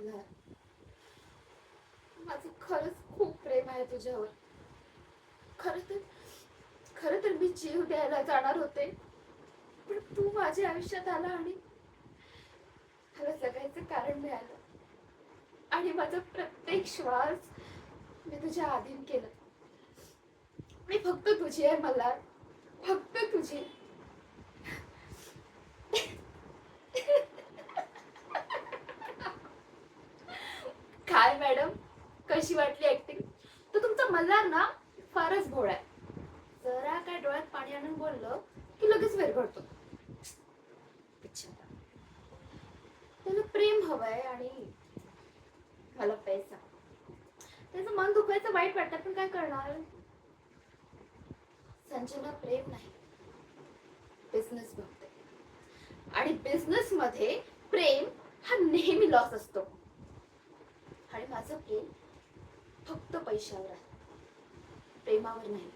मल्हार, माझं खरंच खूप प्रेम आहे तुझ्यावर. खरं तर मी जीव द्यायला जाणार होते, पण तू माझ्या आयुष्यात आला आणि मला जगायचं कारण मिळालं. आणि माझा प्रत्येक श्वास मी तुझ्या अधीन केलं. मी फक्त तुझी आहे मल्हार, फक्त तुझी. काय मॅडम, कशी वाटली ऍक्टिंग? तो तुमचा मल्हार ना फारच भोळा आहे. जरा काय डोळ्यात पाणी आणून बोललं की लगेच वेरघडतो. बिचारा. त्याला प्रेम हवंय आणि मला पैसा. त्याचं मन दुखायचं वाईट वाटतं, पण काय करणार. संजना प्रेम नाही, बिझनेस बघते. आणि बिझनेस मध्ये प्रेम हा नेहमी लॉस असतो. आणि माझं प्रेम फक्त पैशावर आहे, प्रेमावर नाही.